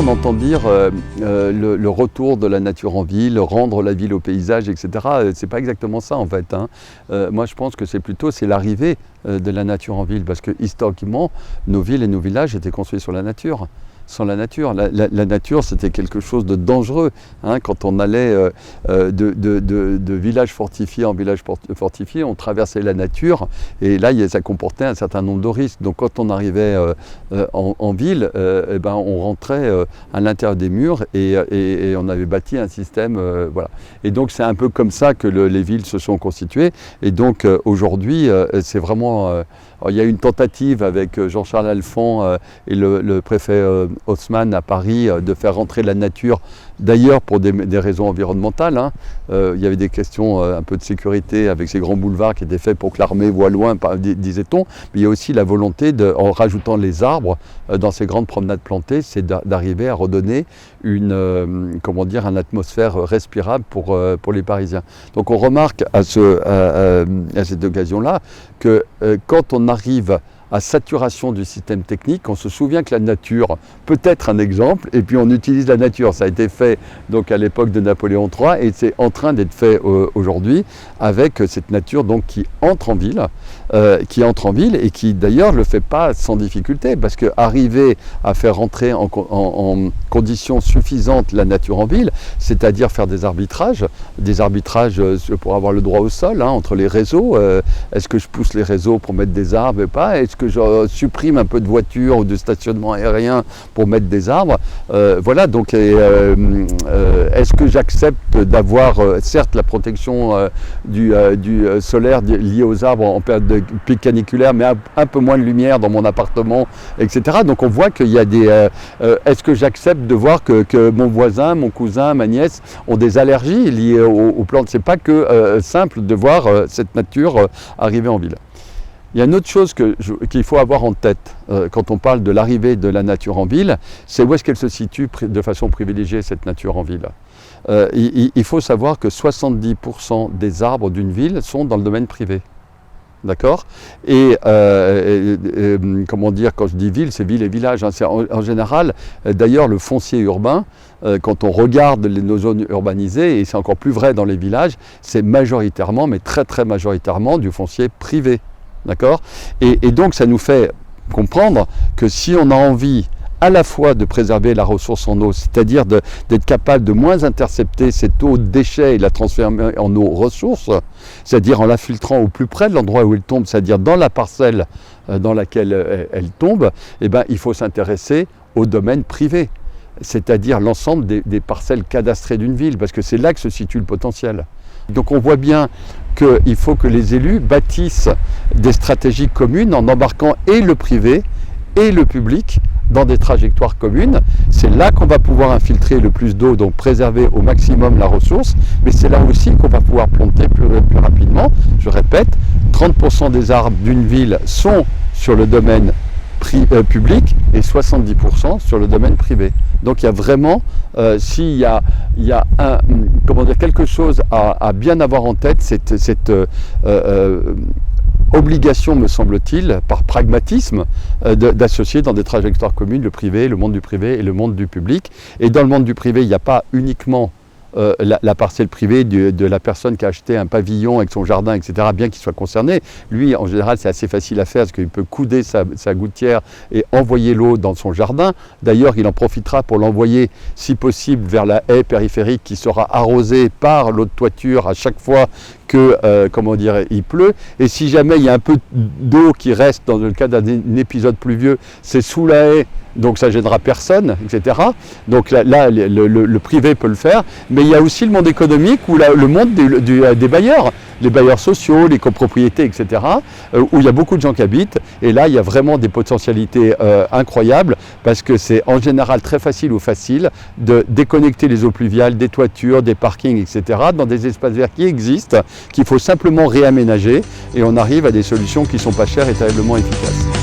on entend dire le retour de la nature en ville, rendre la ville au paysage, etc. C'est pas exactement ça en fait. Moi je pense que c'est l'arrivée de la nature en ville, parce que historiquement, nos villes et nos villages étaient construits sur la nature. Sans la nature. La nature, c'était quelque chose de dangereux. Quand on allait de village fortifié en village fortifié, on traversait la nature et là, ça comportait un certain nombre de risques. Donc quand on arrivait en ville, on rentrait à l'intérieur des murs et on avait bâti un système. Voilà. Et donc c'est un peu comme ça que les villes se sont constituées. Et donc aujourd'hui, c'est vraiment... il y a une tentative avec Jean-Charles Alphand et le préfet Haussmann à Paris de faire rentrer la nature, d'ailleurs pour des raisons environnementales. Il y avait des questions un peu de sécurité avec ces grands boulevards qui étaient faits pour que l'armée voie loin, disait-on. Mais il y a aussi la volonté, en rajoutant les arbres dans ces grandes promenades plantées, c'est d'arriver à redonner une atmosphère respirable pour les Parisiens. Donc on remarque à cette occasion-là que quand on arrive à saturation du système technique, on se souvient que la nature peut être un exemple, et puis on utilise la nature. Ça a été fait donc à l'époque de Napoléon III, et c'est en train d'être fait aujourd'hui avec cette nature donc qui entre en ville, et qui d'ailleurs ne le fait pas sans difficulté, parce qu'arriver à faire rentrer en conditions suffisantes la nature en ville, c'est-à-dire faire des arbitrages pour avoir le droit au sol entre les réseaux. Est-ce que je pousse les réseaux pour mettre des arbres et pas? Est-ce que je supprime un peu de voitures ou de stationnement aérien pour mettre des arbres? Voilà, donc est-ce que j'accepte d'avoir certes la protection du solaire liée aux arbres en période de pic caniculaire, mais un peu moins de lumière dans mon appartement, etc. Donc on voit qu'il y a des... est-ce que j'accepte de voir que mon voisin, mon cousin, ma nièce ont des allergies liées aux plantes? C'est pas que simple de voir cette nature arriver en ville. Il y a une autre chose qu'il faut avoir en tête quand on parle de l'arrivée de la nature en ville, c'est où est-ce qu'elle se situe de façon privilégiée, cette nature en ville. Il faut savoir que 70% des arbres d'une ville sont dans le domaine privé. D'accord? Et comment dire, quand je dis ville, c'est ville et village. C'est en général, d'ailleurs, le foncier urbain, quand on regarde nos zones urbanisées, et c'est encore plus vrai dans les villages, c'est majoritairement, mais très très majoritairement, du foncier privé. D'accord? Et donc ça nous fait comprendre que si on a envie à la fois de préserver la ressource en eau, c'est-à-dire d'être capable de moins intercepter cette eau de déchets et la transformer en eau ressource, c'est-à-dire en la filtrant au plus près de l'endroit où elle tombe, c'est-à-dire dans la parcelle dans laquelle elle tombe, il faut s'intéresser au domaine privé, c'est-à-dire l'ensemble des parcelles cadastrées d'une ville, parce que c'est là que se situe le potentiel. Donc on voit bien qu'il faut que les élus bâtissent des stratégies communes en embarquant et le privé et le public dans des trajectoires communes. C'est là qu'on va pouvoir infiltrer le plus d'eau, donc préserver au maximum la ressource, mais c'est là aussi qu'on va pouvoir planter plus rapidement. Je répète, 30% des arbres d'une ville sont sur le domaine public et 70% sur le domaine privé. Donc il y a vraiment, s'il y a quelque chose à bien avoir en tête, cette obligation, me semble-t-il, par pragmatisme, d'associer dans des trajectoires communes le privé, le monde du privé et le monde du public. Et dans le monde du privé, il n'y a pas uniquement la parcelle privée de la personne qui a acheté un pavillon avec son jardin, etc., bien qu'il soit concerné. Lui, en général, c'est assez facile à faire parce qu'il peut couder sa gouttière et envoyer l'eau dans son jardin. D'ailleurs, il en profitera pour l'envoyer, si possible, vers la haie périphérique qui sera arrosée par l'eau de toiture à chaque fois que, il pleut. Et si jamais il y a un peu d'eau qui reste dans le cas d'un épisode pluvieux, c'est sous la haie, donc ça ne gênera personne, etc. Donc là le privé peut le faire, mais il y a aussi le monde économique ou le monde des bailleurs, les bailleurs sociaux, les copropriétés, etc., où il y a beaucoup de gens qui habitent, et là il y a vraiment des potentialités incroyables, parce que c'est en général très facile de déconnecter les eaux pluviales des toitures, des parkings, etc., dans des espaces verts qui existent, qu'il faut simplement réaménager, et on arrive à des solutions qui ne sont pas chères et terriblement efficaces.